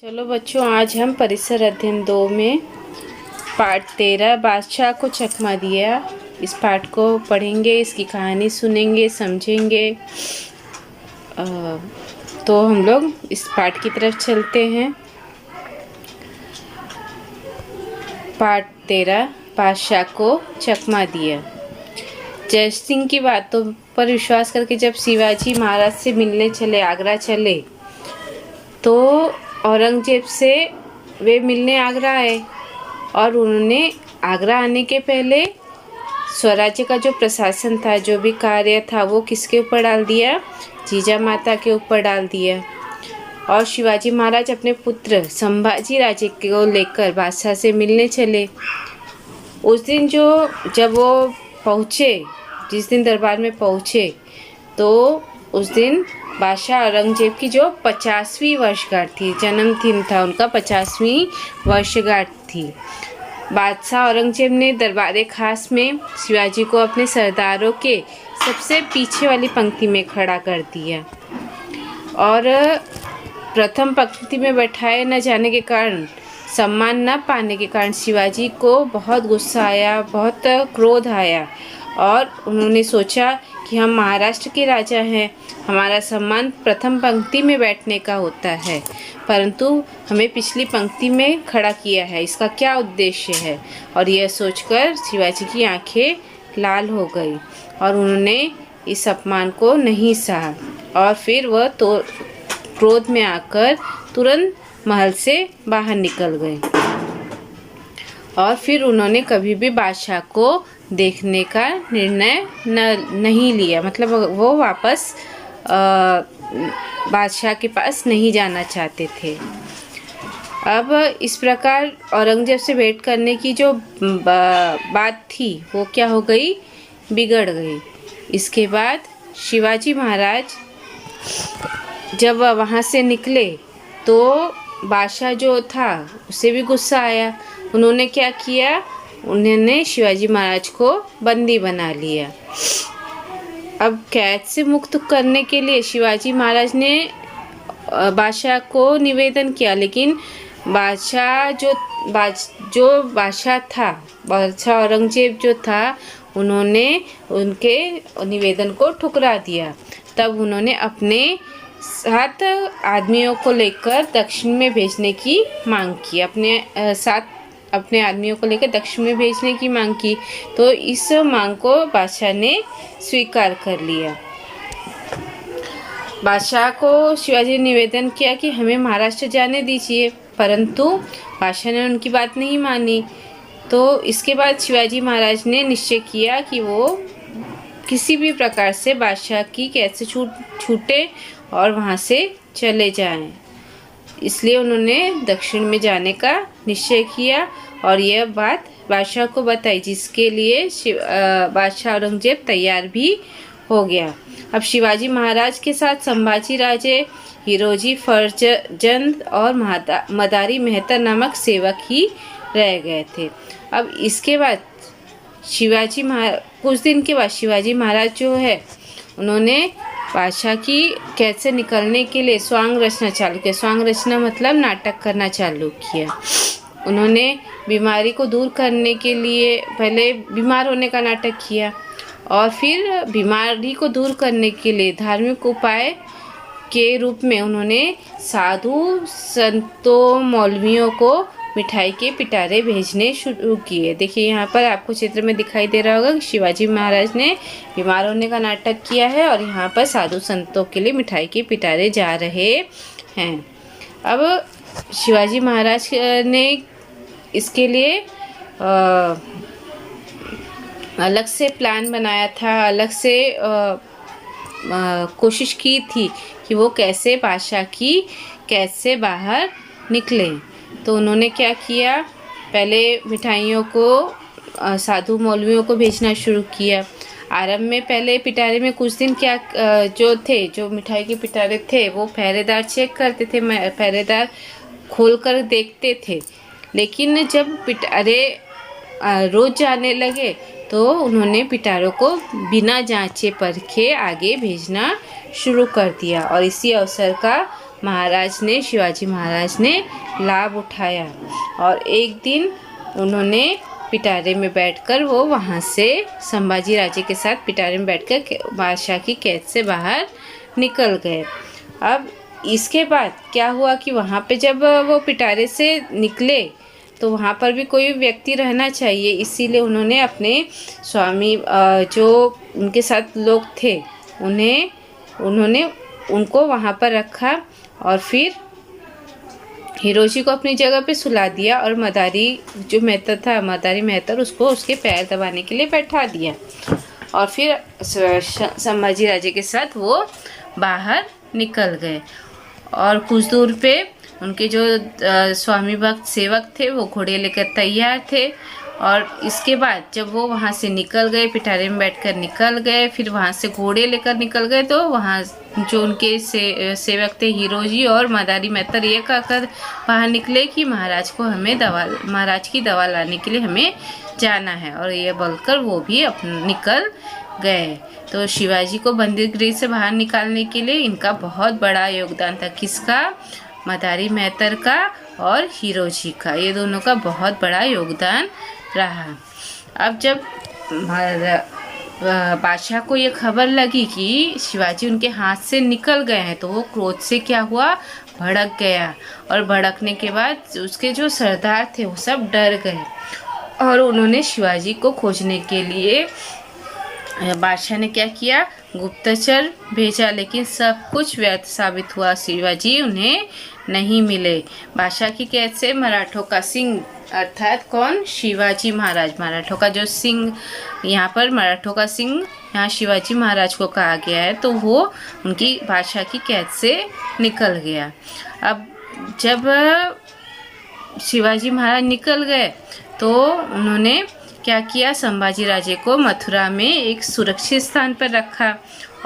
चलो बच्चों, आज हम परिसर अध्ययन 2 में पाठ 13 बादशाह को चकमा दिया, इस पाठ को पढ़ेंगे, इसकी कहानी सुनेंगे, समझेंगे। तो हम लोग इस पाठ की तरफ चलते हैं। पाठ 13 बादशाह को चकमा दिया। जय सिंह की बातों पर विश्वास करके जब शिवाजी महाराज से मिलने चले, आगरा चले, तो औरंगजेब से वे मिलने आगरा आए और उन्होंने आगरा आने के पहले स्वराज्य का जो प्रशासन था, जो भी कार्य था, वो किसके ऊपर डाल दिया? जीजा माता के ऊपर डाल दिया। और शिवाजी महाराज अपने पुत्र संभाजी राजे को लेकर बादशाह से मिलने चले। उस दिन जब वो पहुँचे, जिस दिन दरबार में पहुँचे, तो उस दिन बादशाह औरंगजेब की जो 50वीं वर्षगांठ थी, जन्मदिन था उनका, 50वीं वर्षगांठ थी। बादशाह औरंगजेब ने दरबार खास में शिवाजी को अपने सरदारों के सबसे पीछे वाली पंक्ति में खड़ा कर दिया और प्रथम पंक्ति में बैठाए न जाने के कारण, सम्मान न पाने के कारण शिवाजी को बहुत गुस्सा आया, बहुत क्रोध आया और उन्होंने सोचा कि हम महाराष्ट्र के राजा हैं, हमारा सम्मान प्रथम पंक्ति में बैठने का होता है, परंतु हमें पिछली पंक्ति में खड़ा किया है, इसका क्या उद्देश्य है? और यह सोचकर शिवाजी की आंखें लाल हो गई और उन्होंने इस अपमान को नहीं सहा और फिर वह तो क्रोध में आकर तुरंत महल से बाहर निकल गए और फिर उन्होंने कभी भी बादशाह को देखने का निर्णय नहीं लिया। मतलब वो वापस बादशाह के पास नहीं जाना चाहते थे। अब इस प्रकार औरंगजेब से भेंट करने की जो बात थी, वो क्या हो गई? बिगड़ गई। इसके बाद शिवाजी महाराज जब वहाँ से निकले तो बादशाह जो था उसे भी गुस्सा आया। उन्होंने क्या किया? उन्होंने शिवाजी महाराज को बंदी बना लिया। अब कैद से मुक्त करने के लिए शिवाजी महाराज ने बादशाह को निवेदन किया, लेकिन बादशाह जो बादशाह था, बादशाह औरंगजेब जो था, उन्होंने उनके निवेदन को ठुकरा दिया। तब उन्होंने अपने 7 आदमियों को लेकर दक्षिण में भेजने की मांग की, अपने आदमियों को लेकर दक्षिण में भेजने की मांग की। तो इस मांग को बादशाह ने स्वीकार कर लिया। बादशाह को शिवाजी ने निवेदन किया कि हमें महाराष्ट्र जाने दीजिए, परंतु बादशाह ने उनकी बात नहीं मानी। तो इसके बाद शिवाजी महाराज ने निश्चय किया कि वो किसी भी प्रकार से बादशाह की कैद से छूटे और वहाँ से चले जाएं। इसलिए उन्होंने दक्षिण में जाने का निश्चय किया और यह बात बादशाह को बताई, जिसके लिए बादशाह औरंगजेब तैयार भी हो गया। अब शिवाजी महाराज के साथ संभाजी राजे, हिरोजी फर्जंद और मदारी मेहता नामक सेवक ही रह गए थे। अब इसके बाद कुछ दिन के बाद शिवाजी महाराज जो है, उन्होंने बादशाह की कैद से निकलने के लिए स्वांग रचना चालू किया। स्वांग रचना मतलब नाटक करना चालू किया। उन्होंने बीमारी को दूर करने के लिए पहले बीमार होने का नाटक किया और फिर बीमारी को दूर करने के लिए धार्मिक उपाय के रूप में उन्होंने साधु संतों, मौलवियों को मिठाई के पिटारे भेजने शुरू किए। देखिए यहाँ पर आपको चित्र में दिखाई दे रहा होगा कि शिवाजी महाराज ने बीमार होने का नाटक किया है और यहाँ पर साधु संतों के लिए मिठाई के पिटारे जा रहे हैं। अब शिवाजी महाराज ने इसके लिए अलग से प्लान बनाया था, अलग से कोशिश की थी कि वो कैसे बादशाह की कैद से बाहर निकले। तो उन्होंने क्या किया? पहले मिठाइयों को साधु मौलवियों को भेजना शुरू किया। आरंभ में पहले पिटारे में कुछ दिन जो मिठाई के पिटारे थे, वो पहरेदार चेक करते थे, पहरेदार खोलकर देखते थे। लेकिन जब पिटारे रोज जाने लगे तो उन्होंने पिटारों को बिना जांचे परखे आगे भेजना शुरू कर दिया और इसी अवसर का शिवाजी महाराज ने लाभ उठाया और एक दिन उन्होंने पिटारे में बैठकर वो वहाँ से संभाजी राजे के साथ पिटारे में बैठकर बादशाह की कैद से बाहर निकल गए। अब इसके बाद क्या हुआ कि वहाँ पे जब वो पिटारे से निकले तो वहाँ पर भी कोई व्यक्ति रहना चाहिए, इसीलिए उन्होंने अपने स्वामी जो उनके साथ लोग थे उन्होंने उनको वहाँ पर रखा और फिर हिरोजी को अपनी जगह पे सुला दिया और मदारी जो मेहतर था, मदारी मेहतर, उसको उसके पैर दबाने के लिए बैठा दिया और फिर संभाजी राजे के साथ वो बाहर निकल गए। और कुछ दूर पे उनके जो स्वामी भक्त सेवक थे वो घोड़े लेकर तैयार थे और इसके बाद जब वो वहाँ से निकल गए, पिटारे में बैठकर निकल गए, फिर वहाँ से घोड़े लेकर निकल गए, तो वहाँ जो उनके सेवक थे हिरोजी और मदारी मेहतर ये कहकर बाहर निकले कि महाराज की दवा लाने के लिए हमें जाना है, और ये बोलकर वो भी निकल गए। तो शिवाजी को बंदीगृह से बाहर निकालने के लिए इनका बहुत बड़ा योगदान था। किसका? मदारी मेहतर का और हिरोजी का, ये दोनों का बहुत बड़ा योगदान रहा। अब जब बादशाह को ये खबर लगी कि शिवाजी उनके हाथ से निकल गए हैं तो वो क्रोध से क्या हुआ, भड़क गया, और भड़कने के बाद उसके जो सरदार थे वो सब डर गए और उन्होंने शिवाजी को खोजने के लिए बादशाह ने क्या किया, गुप्तचर भेजा, लेकिन सब कुछ व्यर्थ साबित हुआ। शिवाजी उन्हें नहीं मिले। बादशाह की कैद से मराठों का सिंह, अर्थात कौन, शिवाजी महाराज, मराठों का जो सिंह, यहाँ पर मराठों का सिंह यहाँ शिवाजी महाराज को कहा गया है, तो वो उनकी बादशाह की कैद से निकल गया। अब जब शिवाजी महाराज निकल गए तो उन्होंने क्या किया, संभाजी राजे को मथुरा में एक सुरक्षित स्थान पर रखा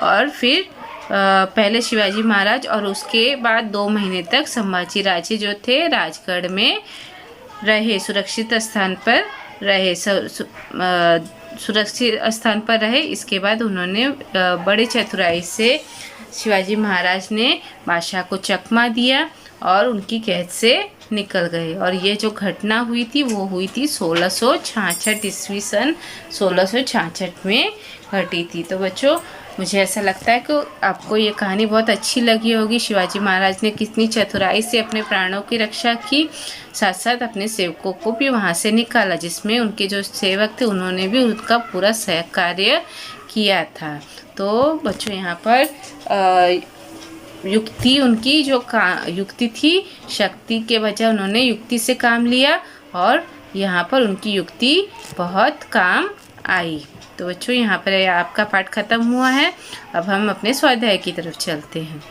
और फिर पहले शिवाजी महाराज और उसके बाद 2 महीने तक संभाजी राजे जो थे राजगढ़ में रहे, सुरक्षित स्थान पर रहे, सुरक्षित स्थान पर रहे। इसके बाद उन्होंने बड़े चतुराई से शिवाजी महाराज ने बादशाह को चकमा दिया और उनकी कैद से निकल गए। और ये जो घटना हुई थी वो हुई थी 1666 ईस्वी सन 1666 में घटी थी। तो बच्चों, मुझे ऐसा लगता है कि आपको ये कहानी बहुत अच्छी लगी होगी। शिवाजी महाराज ने कितनी चतुराई से अपने प्राणों की रक्षा की, साथ साथ अपने सेवकों को भी वहाँ से निकाला, जिसमें उनके जो सेवक थे उन्होंने भी उनका पूरा सहकार्य किया था। तो बच्चों, यहाँ पर युक्ति, उनकी जो युक्ति थी, शक्ति के बजाय उन्होंने युक्ति से काम लिया और यहाँ पर उनकी युक्ति बहुत काम आई। तो बच्चों, यहाँ पर आपका पाठ खत्म हुआ है। अब हम अपने स्वाध्याय की तरफ चलते हैं।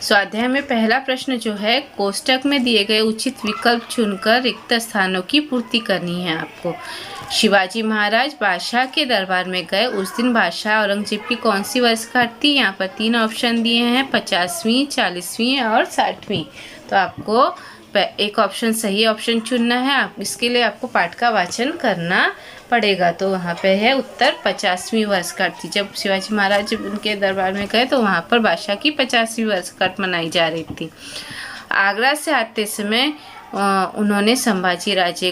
स्वाध्याय में पहला प्रश्न जो है, कोष्टक में दिए गए उचित विकल्प चुनकर रिक्त स्थानों की पूर्ति करनी है आपको। शिवाजी महाराज बादशाह के दरबार में गए उस दिन बादशाह औरंगजेब की कौन सी वर्षगांठ थी? यहाँ पर 3 ऑप्शन दिए हैं, 50वीं, 40वीं और 60वीं। तो आपको एक ऑप्शन सही ऑप्शन चुनना है। इसके लिए आपको पाठ का वाचन करना पड़ेगा। तो वहाँ पे है उत्तर 50वीं वर्षगांठ थी। जब शिवाजी महाराज उनके दरबार में गए तो वहाँ पर बादशाह की 50वीं वर्षगांठ मनाई जा रही थी। आगरा से आते समय उन्होंने संभाजी राजे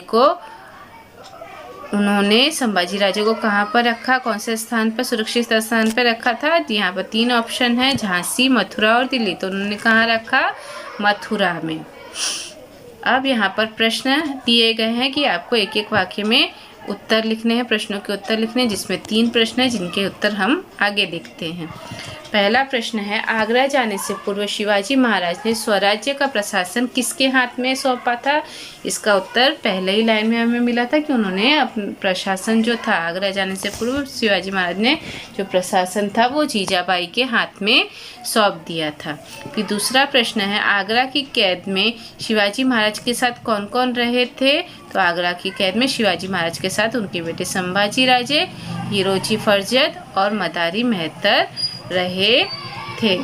को कहाँ पर रखा, कौन से स्थान पर, सुरक्षित स्थान पर रखा था? यहाँ पर 3 ऑप्शन है, झांसी, मथुरा और दिल्ली। तो उन्होंने कहाँ रखा? मथुरा में। अब यहाँ पर प्रश्न दिए गए हैं कि आपको एक एक वाक्य में उत्तर लिखने हैं, प्रश्नों के उत्तर लिखने हैं, जिसमें 3 प्रश्न हैं जिनके उत्तर हम आगे देखते हैं। पहला प्रश्न है, आगरा जाने से पूर्व शिवाजी महाराज ने स्वराज्य का प्रशासन किसके हाथ में सौंपा था? इसका उत्तर पहले ही लाइन में हमें मिला था कि उन्होंने प्रशासन जो था, आगरा जाने से पूर्व शिवाजी महाराज ने जो प्रशासन था वो जीजाबाई के हाथ में सौंप दिया था। फिर दूसरा प्रश्न है, आगरा की कैद में शिवाजी महाराज के साथ कौन कौन रहे थे? तो आगरा की कैद में शिवाजी महाराज के साथ उनके बेटे संभाजी राजे, हिरोजी फर्जद और मदारी मेहतर रहे थे।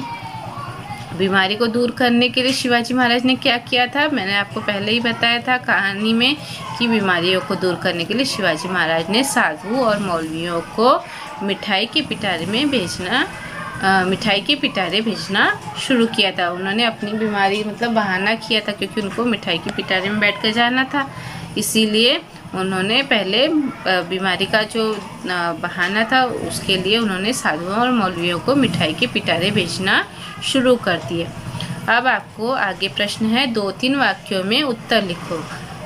बीमारी को दूर करने के लिए शिवाजी महाराज ने क्या किया था? मैंने आपको पहले ही बताया था कहानी में कि बीमारियों को दूर करने के लिए शिवाजी महाराज ने साधु और मौलवियों को मिठाई के पिटारे में भेजना मिठाई के पिटारे भेजना शुरू किया था। उन्होंने अपनी बीमारी मतलब बहाना किया था, क्योंकि उनको मिठाई के पिटारे में बैठ कर जाना था, इसीलिए उन्होंने पहले बीमारी का जो बहाना था उसके लिए उन्होंने साधुओं और मौलवियों को मिठाई के पिटारे भेजना शुरू कर दिए। अब आपको आगे प्रश्न है, 2-3 वाक्यों में उत्तर लिखो,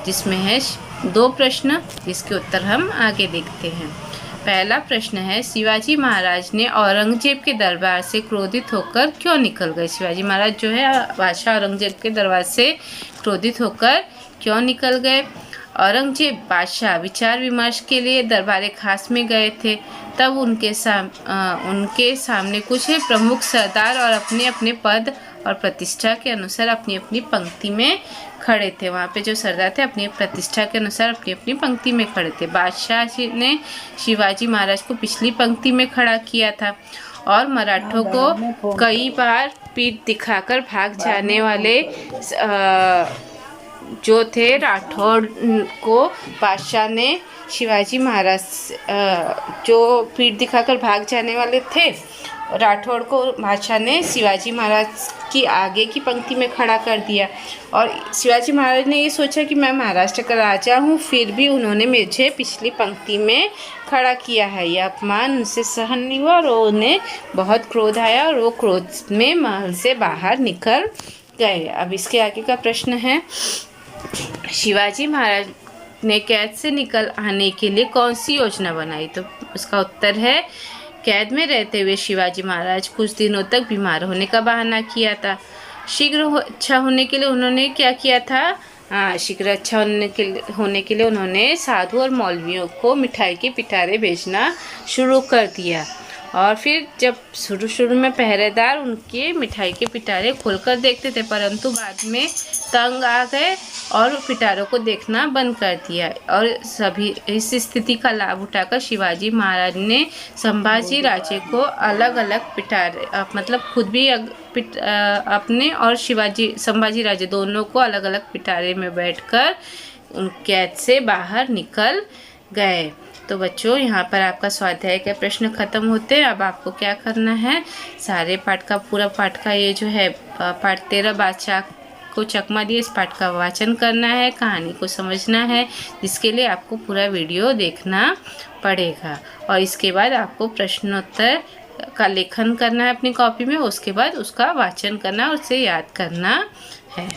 जिसमें है 2 प्रश्न जिसके उत्तर हम आगे देखते हैं। पहला प्रश्न है, शिवाजी महाराज ने औरंगजेब के दरबार से क्रोधित होकर क्यों निकल गए? शिवाजी महाराज जो है बादशाह औरंगजेब के दरबार से क्रोधित होकर क्यों निकल गए? औरंगजेब बादशाह विचार विमर्श के लिए दरबार खास में गए थे। तब उनके सामने कुछ प्रमुख सरदार और अपने अपने पद और प्रतिष्ठा के अनुसार अपनी अपनी पंक्ति में खड़े थे। वहाँ पे जो सरदार थे अपनी प्रतिष्ठा के अनुसार अपनी अपनी पंक्ति में खड़े थे। बादशाह ने शिवाजी महाराज को पिछली पंक्ति में खड़ा किया था और मराठों को कई बार पीठ दिखाकर भाग जाने वाले जो थे राठौड़ को बादशाह ने शिवाजी महाराज जो पीठ दिखाकर भाग जाने वाले थे राठौड़ को बादशाह ने शिवाजी महाराज की आगे की पंक्ति में खड़ा कर दिया। और शिवाजी महाराज ने ये सोचा कि मैं महाराष्ट्र का राजा हूँ, फिर भी उन्होंने मुझे पिछली पंक्ति में खड़ा किया है। यह अपमान उनसे सहन नहीं हुआ और उन्हें बहुत क्रोध आया और वो क्रोध में महल से बाहर निकल गए। अब इसके आगे का प्रश्न है, शिवाजी महाराज ने कैद से निकल आने के लिए कौन सी योजना बनाई? तो उसका उत्तर है, कैद में रहते हुए शिवाजी महाराज कुछ दिनों तक बीमार होने का बहाना किया था। शीघ्र अच्छा होने के लिए उन्होंने क्या किया था? शीघ्र अच्छा होने के लिए उन्होंने साधु और मौलवियों को मिठाई के पिटारे भेजना शुरू कर दिया। और फिर जब शुरू में पहरेदार उनके मिठाई के पिटारे खोलकर देखते थे, परंतु बाद में तंग आ गए और पिटारों को देखना बंद कर दिया। और सभी इस स्थिति का लाभ उठाकर शिवाजी महाराज ने संभाजी राजे को अलग अलग पिटारे मतलब खुद भी अपने और संभाजी राजे दोनों को अलग अलग पिटारे में बैठकर उन कैद से बाहर निकल गए। तो बच्चों, यहाँ पर आपका स्वाध्याय के प्रश्न खत्म होते हैं। अब आपको क्या करना है, सारे पाठ का पूरा पाठ का ये जो है पाठ 13 बादशाह को चकमा दिए, इस पाठ का वाचन करना है, कहानी को समझना है, जिसके लिए आपको पूरा वीडियो देखना पड़ेगा। और इसके बाद आपको प्रश्नोत्तर का लेखन करना है अपनी कॉपी में, उसके बाद उसका वाचन करना और उसे याद करना है।